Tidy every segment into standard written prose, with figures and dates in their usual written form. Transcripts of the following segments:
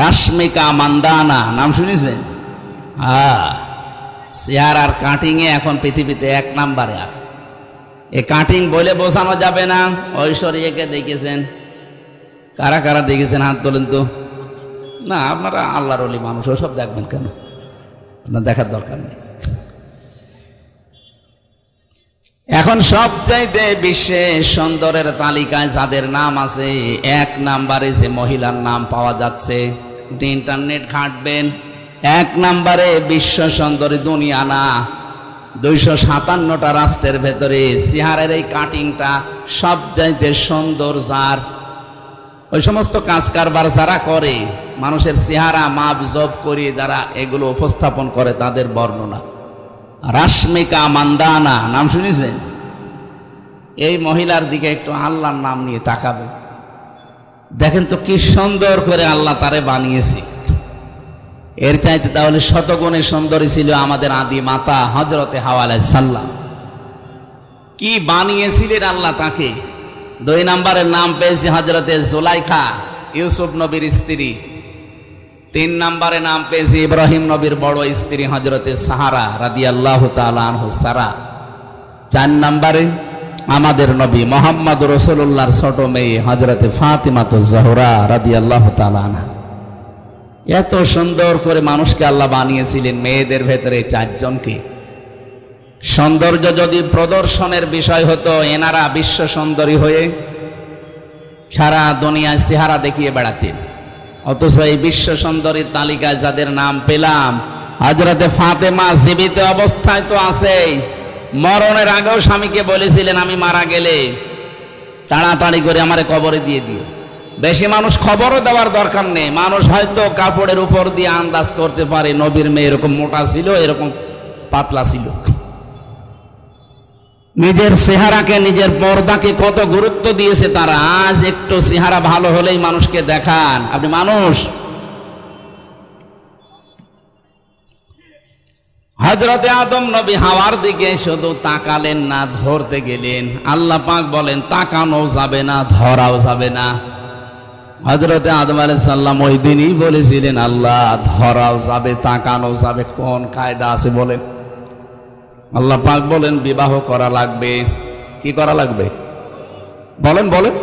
রাশমিকা মান্দানা নাম শুনেছেন? হ্যাঁ, চেহারার কাটিংয়ে এখন পৃথিবীতে 1 নম্বরে আছে। এ কাটিং বলে বোঝানো যাবে না। ঐশ্বরিয়াকে দেখেছেন? কারা কারা দেখেছেন হাত তোলেন তো। না, আপনারা আল্লাহর ওলি মানুষ, ওসব দেখবেন কেন? আপনার দেখার দরকার নেই। এখন সবচাইতে বিশ্বে সুন্দরের তালিকায় যাদের নাম আছে 1 নম্বরে যে মহিলার নাম পাওয়া যাচ্ছে, ইন্টারনেট ঘাঁটবেন, 1 নম্বরে বিশ্ব সুন্দরী দুনিয়া না 257টা রাষ্ট্রের ভেতরে চেহারার এই কাটিংটা সবচাইতে সুন্দর। যার ওই সমস্ত কাজ কারবার যারা করে, মানুষের চেহারা মাপ জব করে যারা এগুলো উপস্থাপন করে, তাদের বর্ণনা। রাশমিকা মান্দানা নাম শুনেছেন? এই মহিলার দিকে একটু আল্লাহর নাম নিয়ে তাকাবে, দেখেন তো কি সুন্দর করে আল্লাহ তারে বানিয়েছে। এর চাইতে তাহলে শতগুণে সুন্দরী ছিল আমাদের আদি মাতা হযরতে হাওয়া আলাইহিস সালাম। কি বানিয়েছিলেন আল্লাহ তাকে। 2 নম্বরের নাম পেয়েছে হযরতে জুলাইখা, ইউসুফ নবীর স্ত্রী। 3 নম্বরে নাম পেয়েছে ইব্রাহিম নবীর বড় স্ত্রী হযরতে সাহারা রাদিয়াল্লাহু তাআলা আনহু সারা। 4 নম্বরে আমাদের নবী মুহাম্মদ রাসূলুল্লাহর ছোট মেয়ে হযরতে ফাতিমাতুজ জোহরা রাদিয়াল্লাহু তাআলা আনহা। এত সুন্দর করে মানুষকে আল্লাহ বানিয়েছিলেন। মেয়েদের ভেতরে 4 জনকে। সৌন্দর্য যদি প্রদর্শনের বিষয় হতো, এনারা বিশ্ব সুন্দরী হয়ে সারা দুনিয়ায় চেহারা দেখিয়ে বেড়াতেন। অথচ এই বিশ্ব সুন্দরীর তালিকায় যাদের নাম পেলাম, হযরতে ফাতেমা জীবিত অবস্থায় তো আছেই, মরণের আগেও স্বামীকে বলেছিলেন আমি মারা গেলে তাড়াতাড়ি করে আমারে কবরে দিয়ে দিও। বেশি মানুষ খবরও দেওয়ার দরকার নেই। মানুষ হয়তো কাপড়ের উপর দিয়ে আন্দাজ করতে পারে নবীর মেয়ে এরকম মোটা ছিল, এরকম পাতলা ছিল। নিজের চেহারাকে, নিজের পর্দাকে কত গুরুত্ব দিয়েছে তারা। আজ একটু চেহারা ভালো হলেই মানুষকে দেখান আপনি মানুষ। হযরতে আদম নবী হাওয়ার দিকে শুধু তাকালেন না, ধরতে গেলেন। আল্লাহ পাক বলেন তাকানো যাবে না, ধরাও যাবে না। হযরতে আদম আলাইহিস সালাম ওই দিনই বলেছিলেন আল্লাহ ধরাও যাবে, তাকানো যাবে, কোন কায়দা আছে বলেন? আল্লাহ পাক বলেন বিবাহ করা লাগবে। কি করা লাগবে বলেন বলেন?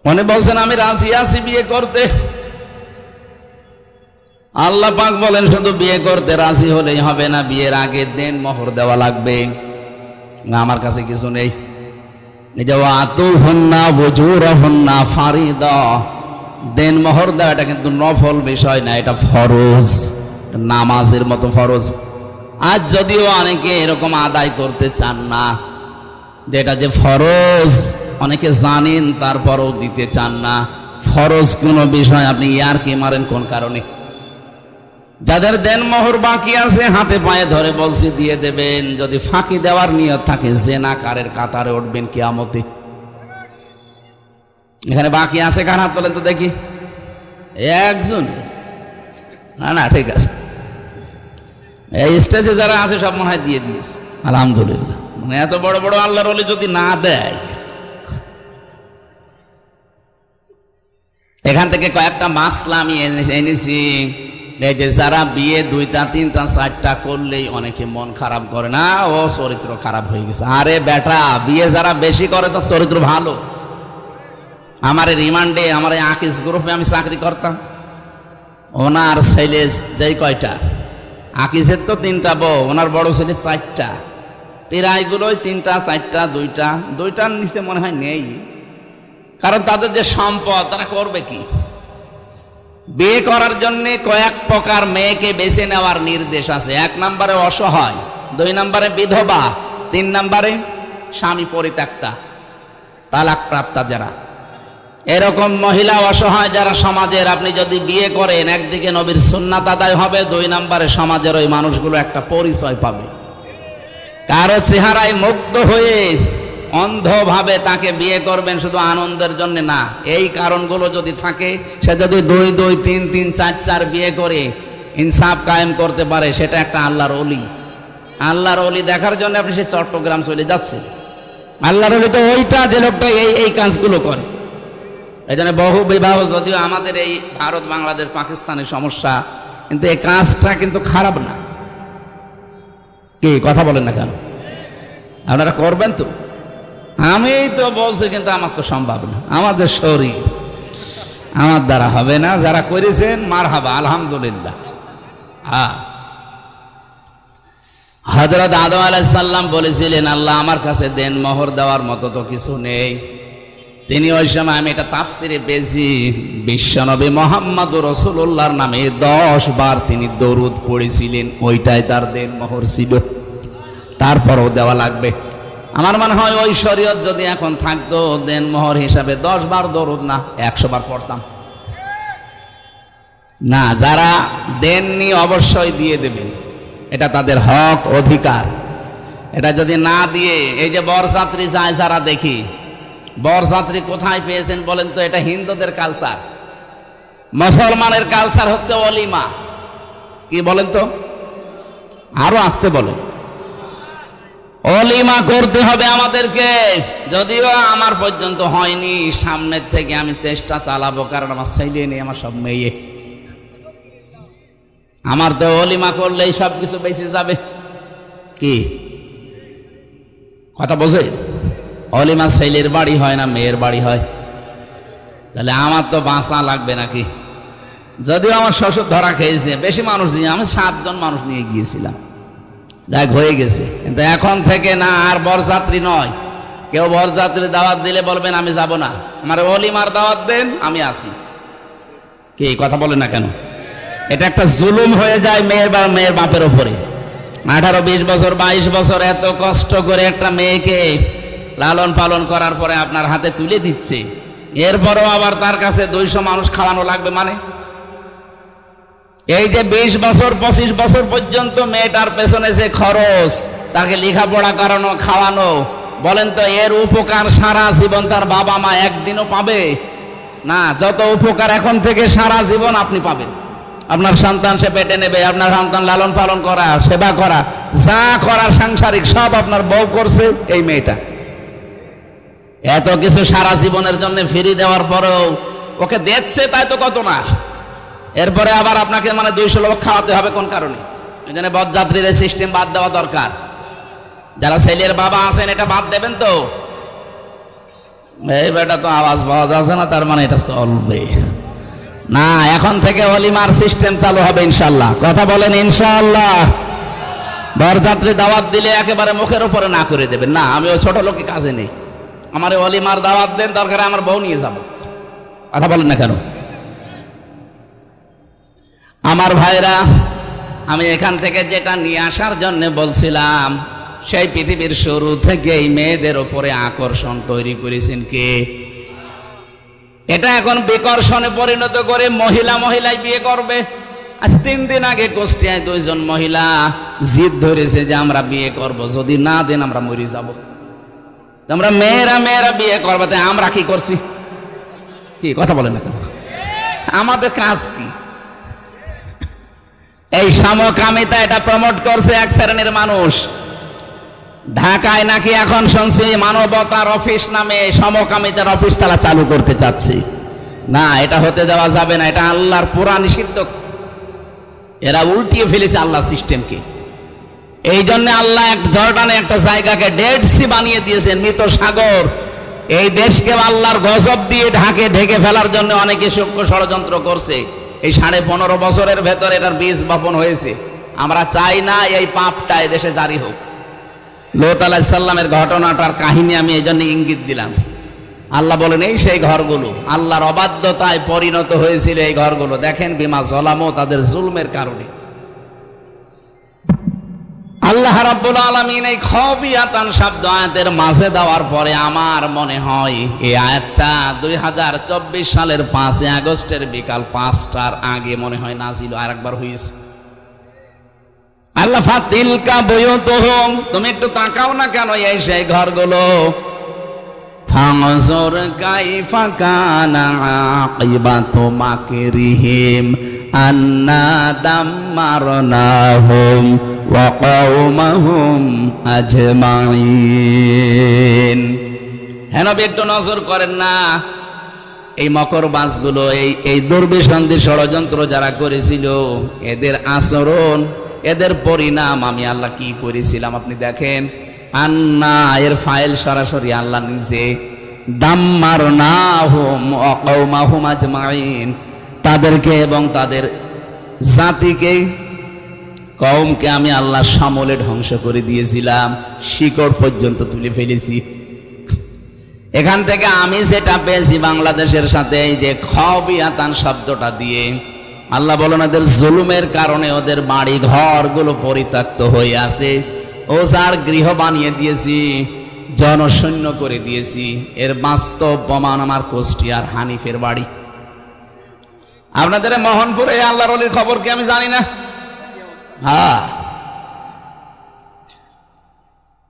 মনে বলছেন আমি রাজি আছি বিয়ে করতে। আল্লাহ পাক বলেন শুধু বিয়ে করতে রাজি হলেই হবে না, বিয়ের আগে দেন মোহর দেওয়া লাগবে। না, আমার কাছে কিছু নেই। এই যে আতুহুন্না ওয়াজুরহুন্না ফারিদা, দেন মোহর দেওয়া এটা কিন্তু নফল বিষয় না, এটা ফরজ, নামাজের মতো ফরজ। আজ যদিও অনেকে এরকম আদায় করতে চান না, যেটা যে ফরজ অনেকে জানেন তারপরও দিতে চান না। ফরজ কোনো বিষয় আপনি ইয়ারকি মারেন কোন কারণে? যাদের দেন মোহর বাকি আছে হাতে পায়ে ধরে বলছি দিয়ে দেবেন। যদি ফাঁকি দেওয়ার নিয়ত থাকে জেনাকারের কাতারে উঠবেন কিয়ামতে। এখানে বাকি আছে কার হাত তোলেন তো দেখি। একজন? না না, ঠিক আছে। এই স্টেজে যারা আছে সব মনে হয় দিয়ে দিয়েছে, আলহামদুলিল্লাহ। মানে এত বড় বড় আল্লাহর ওলি যদি না দেয়। এখান থেকে কয়েকটা মাসলা আমি এনেছি। এই যে যারা বিয়ে 2টা 3টা 4টা করলেই অনেকে মন খারাপ করে, না ও চরিত্র খারাপ হয়ে গেছে। আরে বেটা, বিয়ে যারা বেশি করে তো চরিত্র ভালো। আমার রিমান্ডে, আমার আকিস গ্রুপে আমি চাকরি করতাম। ওনার ছেলে যেই কয়টা, আকিসের তো 3টা বউ, ওনার বড় ছেলে 4টা। প্রায়গুলোই 3টা 4টা 2টার নিচে মনে হয় নেই। কারণ তাদের যে সম্পদ, তারা করবে কি? বিয়ে করার জন্য কয়েক প্রকার মেয়েকে বেছে নেওয়ার নির্দেশ আছে। 1 নম্বরে অসহায়, 2 নম্বরে বিধবা, 3 নম্বরে স্বামী পরিত্যক্তা, তালাক প্রাপ্তা যারা। এরকম মহিলা অসহায় যারা সমাজের, আপনি যদি বিয়ে করেন একদিকে নবীর সুন্নাত আদায় হবে, 2 নম্বরে সমাজের ওই মানুষগুলো একটা পরিচয় পাবে। কারো চেহারায় মুগ্ধ হয়ে অন্ধভাবে তাকে বিয়ে করবেন শুধু আনন্দের জন্য না। এই কারণগুলো যদি থাকে, সে যদি 2 2 3 3 4 4 বিয়ে করে ইনসাফ কায়েম করতে পারে, সেটা একটা আল্লাহর ওলি। আল্লাহর ওলি দেখার জন্য আপনি সে চট্টগ্রাম চলে যাচ্ছেন। আল্লাহর ওলি তো ওইটা যে লোকটা এই কাজগুলো করে। এই জন্য বহু বিবাহ যদিও আমাদের এই ভারত বাংলাদেশ পাকিস্তানের সমস্যা, কিন্তু এই কাজটা কিন্তু খারাপ না। কি কথা বলেন না কেন? আপনারা করবেন তো? আমি তো বলছি, কিন্তু আমার তো সম্ভব না, আমাদের শরীর, আমার দ্বারা হবে না। যারা করেছেন মারহাবা, আলহামদুলিল্লাহ। হ্যাঁ, হযরত আদম আলাইহিস সালাম বলেছিলেন, আল্লাহ আমার কাছে দেন মোহর দেওয়ার মতো তো কিছু নেই। তিনি ওই সময়, আমি এটা তাফসিরে পেয়েছি, বিশ্বনবী মুহাম্মদুর রাসূলুল্লাহর নামে 10 বার তিনি দরুদ পড়েছিলেন, ওইটাই তার দেন মোহর ছিল। তারপরও দেওয়া লাগবে। আমার মনে হয় ওই শরীয়ত যদি এখন থাকতো, দেন মোহর হিসাবে 10 বার দরুদ না 100 বার পড়তাম না। যারা দেননি অবশ্যই দিয়ে দেবেন, এটা তাদের হক, অধিকার। এটা যদি না দিয়ে, এই যে বরযাত্রী যায় যারা দেখি, বরযাত্রী কোথায় পেয়েছেন বলেন তো? এটা হিন্দুদের কালচার। মুসলমানের কালচার হচ্ছে অলিমা। কি বলেন তো? আরো আসতে বলেন। অলিমা করতে হবে আমাদেরকে। যদিও আমার পর্যন্ত হয়নি, সামনের থেকে আমি চেষ্টা চালাবো, কারণ আমার ছেলে নেই, আমার সব মেয়ে। আমার তো অলিমা করলেই সব কিছু বেঁচে যাবে। কি কথা বোঝে? অলিমা ছেলের বাড়ি হয় না, মেয়ের বাড়ি হয়। তাহলে আমার তো বাঁচা লাগবে নাকি? যদিও আমার শ্বশুর ধরা খেয়েছে, বেশি মানুষ নিয়ে, আমি 7 জন মানুষ নিয়ে গিয়েছিলাম, যাক হয়ে গেছে। কিন্তু এখন থেকে না, আর বরযাত্রী নয়। কেউ বরযাত্রী দাওয়াত দিলে বলবেন আমি যাব না, আমার অলিমার দাওয়াত দেন, আমি আসি। কি কথা বলে না কেন? এটা একটা জুলুম হয়ে যায় মেয়ের বাপের উপরে। 18, 20 বছর, 22 বছর এত কষ্ট করে একটা মেয়েকে লালন পালন করার পরে আপনার হাতে তুলে দিচ্ছে, এরপরও আবার তার কাছে 200 মানুষ খাওয়ানো লাগবে। মানে এই যে 20 বছর 25 বছর পর্যন্ত মেয়েটার পেছনে যে খরচ, তাকে লেখাপড়া করানো, খাওয়ানো, বলেন তো এর উপকার সারা জীবন তার বাবা মা একদিনও পাবে না? যত উপকার এখন থেকে সারা জীবন আপনি পাবেন। আপনার সন্তান সে পেটে নেবে, আপনার সন্তান লালন পালন করা, সেবা করা, যা করার সাংসারিক সব আপনার বউ করছে এই মেয়েটা। এত কিছু সারা জীবনের জন্য ফিরে দেওয়ার পরেও ওকে দেখছে, তাই তো কত না। এরপরে আবার আপনাকে 200 লোক খাওয়াতে হবে কোন কারণে? এই জন্য বরযাত্রীর সিস্টেম বাদ দেওয়া দরকার। যারা ছেলের বাবা আছেন, এটা বাদ দেবেন তো? এই বেটা তো আওয়াজ পাওয়া যাচ্ছে না, তার মানে এটা চলবে না। এখন থেকে অলিমার সিস্টেম চালু হবে ইনশাআল্লাহ। কথা বলেন ইনশাআল্লাহ। বরযাত্রী দাওয়াত দিলে একেবারে মুখের উপরে না করে দেবেন না, আমি ওই ছোট লোকে কাজে নেই, আমার অলিমার দাওয়াত দেন, দরকার আমার বউ নিয়ে যাব। কথা বলেন না কেন? আমার ভাইরা, আমি এখান থেকে যেটা নিয়ে আসার জন্য বলছিলাম, সেই পৃথিবীর শুরু থেকে এই মেয়েদের উপরে আকর্ষণ তৈরি করেছেন কে? এটা এখন বিকর্ষণে পরিণত করে মহিলাই বিয়ে করবে। আজ 3 দিন আগে কুষ্টিয়ায় 2 জন মহিলা জিদ ধরেছে যে আমরা বিয়ে করব, যদি না দেন আমরা মরে যাব। আমরা মেয়েরা বিয়ে করবো, তাই আমরা কি করছি? কি কথা বলেন না? আমাদের কাজ কি? এই সমকামিতা এটা প্রমোট করছে এক শ্রেণীর মানুষ। ঢাকায় নাকি এখন শুনছি মানবতার অফিস নামে সমকামিতার অফিস তারা চালু করতে চাচ্ছে। না, এটা হতে দেওয়া যাবে না, এটা আল্লাহর পুরা নিষিদ্ধ। এরা উল্টিয়ে ফেলেছে আল্লাহর সিস্টেমকে। এই জন্য আল্লাহ জর্ডানে একটা জায়গাকে ডেড সি বানিয়ে দিয়েছেন, মৃত সাগর। এই দেশকে আল্লাহর গজব দিয়ে ঢেকে ফেলার জন্য অনেকে সূক্ষ্ম ষড়যন্ত্র করছে। এই 15.5 বছরের ভেতর এটার বীজ বপন হয়েছে। আমরা চাই না এই পাপটা এদেশে জারি হোক। লূত আলাইহিস সালামের ঘটনাটার কাহিনী আমি এই জন্য ইঙ্গিত দিলাম। আল্লাহ বলেন এই সেই ঘরগুলো আল্লাহর অবাধ্যতায় পরিণত হয়েছিল। এই ঘরগুলো দেখেন, বিমা জলামো, তাদের জুলমের কারণে। আল্লাহ রাব্বুল আলামিন এই খাফিয়াতান শব্দ আয়াতের মাঝে দেওয়ার পরে আমার মনে হয় এই আয়াতটা 2024 সালের 5 আগস্টের বিকাল 5টার আগে মনে হয় নাজিল আরেকবার হয়েছে। আল্লাহ ফাতিলকা বুয়ুতুহুম, তুমি একটু তাকাও না কেন এই সেই ঘরগুলো। ফানজুর কাইফা কানা আকিবাতু মাকরিহিম আন্না দাম্মারনাহুম ওয়া কওমাহুম আজমাইন। হ্যাঁ নবী, একটু নজর করেন না এই মকরবাজগুলো, এই দুর্বিসন্ধি ষড়যন্ত্র যারা করেছিল, এদের আচরণ, এদের পরিণাম আমি আল্লাহ কি করেছিলাম আপনি দেখেন। আন্না, এর ফাইল সরাসরি আল্লাহ নিজে। দাম্মারনাহুম ওয়া কওমাহুম আজমাইন, তাদেরকে এবং তাদের জাতিকে, কওমকে আমি আল্লাহ সমূলে ধ্বংস করে দিয়েছিলাম, শিকড় পর্যন্ত তুলে ফেলেছি। এখান থেকে আমি যেটা পেয়েছি বাংলাদেশের সাথে, এই যে খাবিয়াতান শব্দটা দিয়ে, আল্লাহ বলেন এদের জুলুমের কারণে ওদের বাড়ি ঘরগুলো পরিত্যক্ত হয়ে আছে, ওজার গৃহ বানিয়ে দিয়েছি, জনশূন্য করে দিয়েছি। এর বাস্তব প্রমাণ আমার কুষ্টিয়ার হানিফের বাড়ি। আপনাদের মোহনপুরে আল্লাহর ওলির খবর কি আমি জানি না? হ্যাঁ,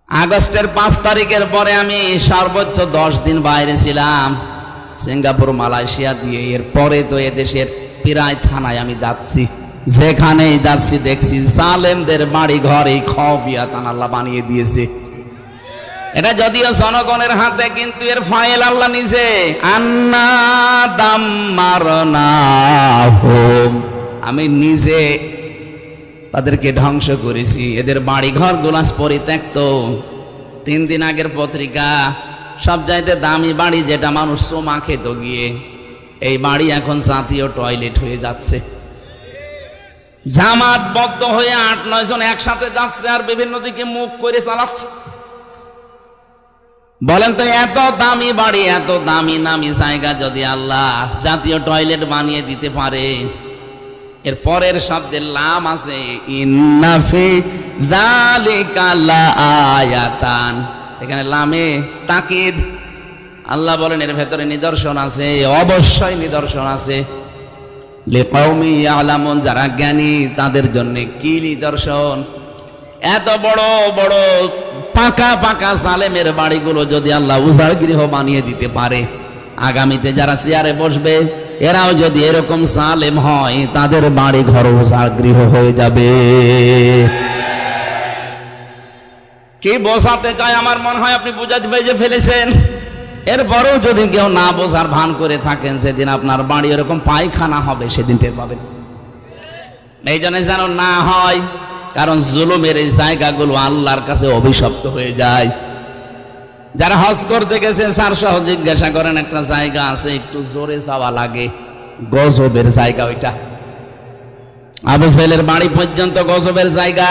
আগস্টের 5 তারিখের পরে আমি সর্বোচ্চ 10 দিন বাইরে ছিলাম, সিঙ্গাপুর, মালয়েশিয়া দিয়ে। এরপরে তো এদেশের প্রায় থানায় আমি যাচ্ছি, যেখানেই যাচ্ছি দেখছি জালেমদের বাড়ি ঘর এই খাবিয়াতান আল্লাহ বানিয়ে দিয়েছে। এটা যদিও জনগণের হাতে, কিন্তু এর ফাইল আল্লাহ নিজে। আন্না দাম্মারনাহুম, আমি নিজে তাদেরকে ধ্বংস করেছি। এদের বাড়ি ঘর গুলাস পরিত্যক্ত। 3 দিন আগের পত্রিকা, সবচাইতে দামি বাড়ি যেটা মানুষ চোমা খেত গিয়ে, এই বাড়ি এখন জাতীয় টয়লেট হয়ে যাচ্ছে। জামাতবদ্ধ হয়ে 8-9 জন একসাথে যাচ্ছে আর বিভিন্ন দিকে মুখ করে চালাচ্ছে। বলেন তো, এত দামি বাড়ি, এত দামি নামি জায়গা যদি আল্লাহ জাতীয় টয়লেট বানিয়ে দিতে পারে, এর পরের শব্দের লাম আছে, ইন্না ফি যালিকা লাআয়াতান, এখানে লামে তাকিদ। আল্লাহ বলেন এর ভেতরে নিদর্শন আছে, অবশ্যই নিদর্শন আছে। লিকাউমি ইয়ালামুন, যারা জ্ঞানী তাদের জন্য কি নিদর্শন। এত বড় বড় পাকা পাকা জালেমের বাড়িগুলো যদি আল্লাহ উজাড় গৃহ বানিয়ে দিতে পারে, আগামীতে যারা চেয়ারে বসবে এরাও যদি এরকম জালেম হয়, তাদের বাড়ি ঘর উজাড় গৃহ হয়ে যাবে। কি বোঝাতে চাই আমার মনে হয় আপনি বুঝাতে পেরে ফেলেছেন। এরপরেও যদি কেউ না বোঝার ভান করে থাকেন, সেদিন আপনার বাড়ি এরকম পায়খানা হবে, সেদিন টের পাবেন। এই জন্য যেন না হয়, কারণ জুলুমের এই জায়গাগুলো আল্লাহর কাছে অভিশপ্ত হয়ে যায়। যারা হজ করতে গেছে, স্যার সহ জিজ্ঞাসা করেন, একটা জায়গা আছে একটু জোরে যাওয়া লাগে, গজবের জায়গা ওইটা। আবু জাহেলের বাড়ি পর্যন্ত গজবের জায়গা।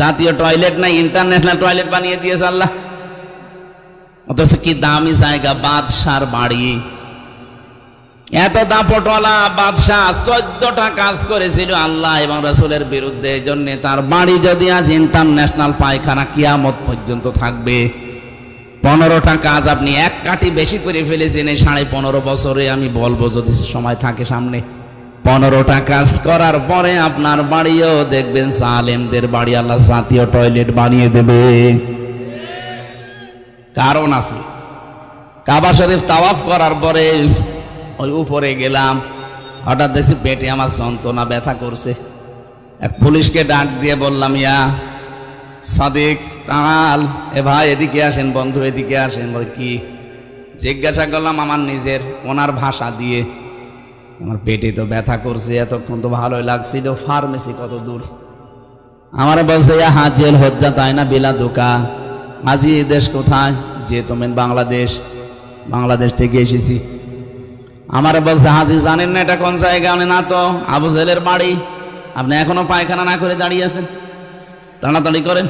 জাতীয় টয়লেট নাই, ইন্টারন্যাশনাল টয়লেট বানিয়ে দিয়েছে আল্লাহ। অথচ কি দামি জায়গা, বাদশার বাড়ি। এত দাপটওয়ালা বাদশাহ 14টা কাজ করেছিল আল্লাহ এবং রাসূলের বিরুদ্ধে। এই জন্য তার বাড়ি যদি আজ ইন্টারন্যাশনাল পায়খানা, কিয়ামত পর্যন্ত থাকবে। 15টা কাজ আপনি এক কাঠি বেশি করে ফেলেছেন এই 15.5 বছরে। আমি বলবো যদি সময় থাকে সামনে, 15টা কাজ করার পরে আপনার বাড়িও দেখবেন জালেমদের বাড়ি আল্লাহ জাতীয় টয়লেট বানিয়ে দেবে। কারণ আছে। কাবা শরীফ তাওয়াফ করার পরে ওই উপরে গেলাম, হঠাৎ দেখছি পেটে আমার যন্ত্রণা, ব্যথা করছে। এক পুলিশকে ডাক দিয়ে বললাম, ইয়া সাদিক তাল, এ ভাই এদিকে আসেন, বন্ধু এদিকে আসেন। বলে কি? জিজ্ঞাসা করলাম আমার নিজের, ওনার ভাষা দিয়ে, আমার পেটে তো ব্যথা করছে, এতক্ষণ তো ভালোই লাগছিল, ফার্মেসি কত দূর? আমার বলছে, ইয়া হাজিল হজ্জা তাই না বিলা দোকা। হাজি দেশ কোথায়? যে তুমি বাংলাদেশ। বাংলাদেশ থেকে এসেছি। আমার বলছে, হাজি জানেন না এটা কোন জায়গা? না তো। আবু জাহেলের বাড়ি। আপনি এখনো পায়খানা না করে দাঁড়িয়ে আছেন, তাড়াতাড়ি করেন।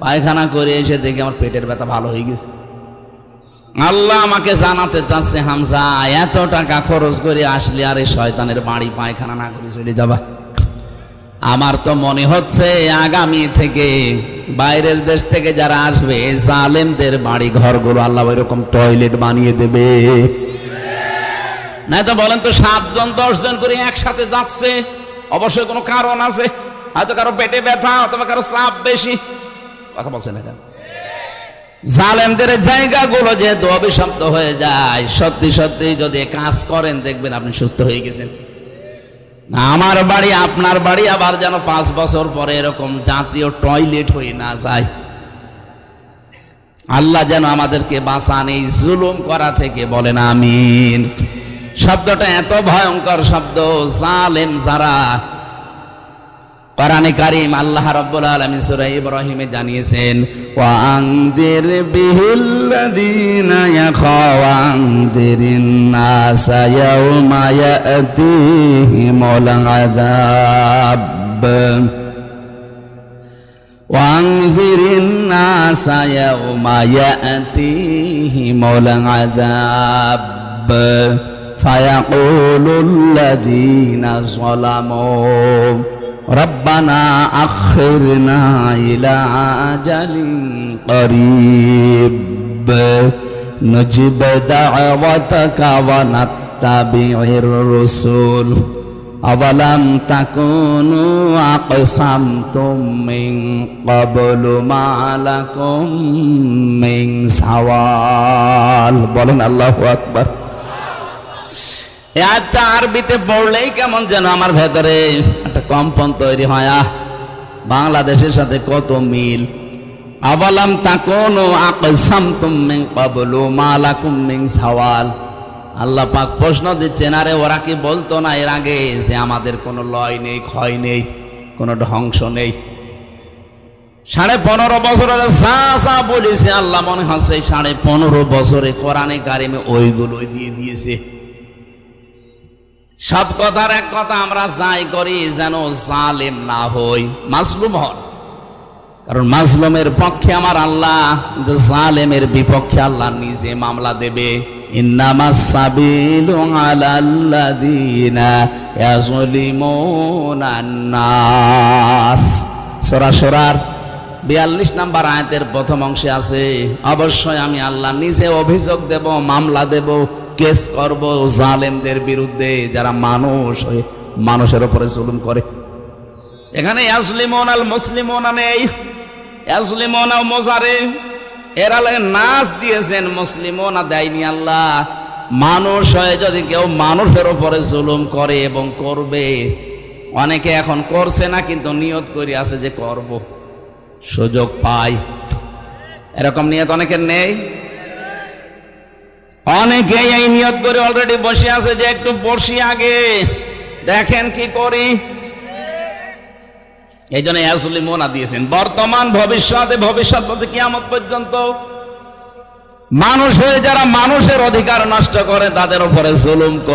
পায়খানা করে এসে দেখি আমার পেটের ব্যথা ভালো হয়ে গেছে। আল্লাহ আমাকে জানাতে চাচ্ছে, হামজা এত টাকা খরচ করে আসলে আর এই শয়তানের বাড়ি পায়খানা না করে চলে যাবা। আমার তো মনে হচ্ছে আগামী থেকে বাইরের দেশ থেকে যারা আসবে, জালেমদের বাড়ি ঘরগুলো আল্লাহ এরকম টয়লেট বানিয়ে দেবে। না তো বলেন তো, 7 জন 10 জন করে একসাথে যাচ্ছে, অবশ্যই কোনো কারণ আছে। হয়তো কারো পেটে ব্যথা, অথবা কারো চাপ বেশি। কথা বলছেন না কেন? জালেমদের জায়গাগুলো যেহেতু অভিশপ্ত হয়ে যায়, সত্যি সত্যি যদি কাজ করেন দেখবেন আপনি সুস্থ হয়ে গেছেন। আমার বাড়ি, আপনার বাড়ি আবার যেন 5 বছর পরে এরকম জাতীয় টয়লেট হয়ে না যায়। আল্লাহ যেন আমাদেরকে বাঁচান এই জুলুম করা থেকে, বলেন আমিন। শব্দটা এত ভয়ঙ্কর শব্দ, জালেম যারা। কোরআনে কারীম আল্লাহ রাব্বুল আলামিন সূরা ইব্রাহিমে জানিয়েছেন, ওয়া আনযির বিহিল্লাযীনা ইয়াখাওয়ানযিরিন নাসা ইয়াওমা ইয়াতিহিমুল আযাব ওয়ানযিরিন নাসা ইয়াওমা ইয়াতিহিমুল আযাব ফায়াকুলুল্লাযীনা যালামু রব্বানা আখিরনা ইলা আজালিন করিব নজিব দাওয়াতাকা ওয়া নাত্তাবি'র রাসূল আওয়ালাম তাকুনু আকসামতুম মিন ক্বাবলু মা লাকুম মিন সাওয়াল। বলেন আল্লাহু আকবার। এই আয়াতটা আরবিতে পড়লেই কেমন যেন আমার ভেতরে একটা কম্পন তৈরি হয়। বাংলাদেশের সাথে কত মিল। আওয়ালাম তাকুনু আকসামতুম মিন ক্বাবলু মা লাকুম মিন সাওয়াল। আল্লাহ পাক প্রশ্ন দিচ্ছেন, আরে ওরা কি বলতো না এর আগে যে আমাদের কোনো লয় নেই, ক্ষয় নেই, কোনো ধ্বংস নেই? 15.5 বছরের যা বলেছে আল্লাহ মনে হচ্ছে 15.5 বছরে কোরআনে কারিমে ওইগুলোই দিয়ে দিয়েছে। সব কথার এক কথা আমরা যাই করি যেন জালেম না হই, মাজলুম হন। কারণ মাজলুমের পক্ষে আমার আল্লাহ, কিন্তু জালেমের বিপক্ষে আল্লাহ নিজে মামলা দেবে। ইন্নামাস সাবিলু আলাল্লাযীনা ইয়াযলিমুনান নাস। সূরা সূরার 42 নম্বর আয়াতের প্রথম অংশে আছে, অবশ্যই আমি আল্লাহ নিজে অভিযোগ দেব, মামলা দেব, কেস করব জালেমদের বিরুদ্ধে যারা মানুষের উপরে জুলুম করে। এখানে ইয়াজলিমুনাল মুসলিমুনা নেই, ইয়াজলিমুনা মুজারে এর আগে নাস দিয়েছেন, মুসলিমুনা দেয়নি আল্লাহ। মানুষ হয়ে যদি কেউ মানুষের উপরে জুলুম করে এবং করবে, অনেকে এখন করছে না কিন্তু নিয়ত করে আছে যে করব, সুযোগ পাই, এরকম নিয়ত অনেকের নেই। অনেকেই এই নিয়ত করে অলরেডি বসে আছে যে একটু বসি আগে দেখেন কি করি। এই জন্য ইয়াজলিমুনা দিয়েছেন। বর্তমান ভবিষ্যতে, ভবিষ্যৎ বলতে কিয়ামত পর্যন্ত মানুষ হয়ে যারা মানুষের অধিকার নষ্ট করে তাদের উপরে জুলুম করে।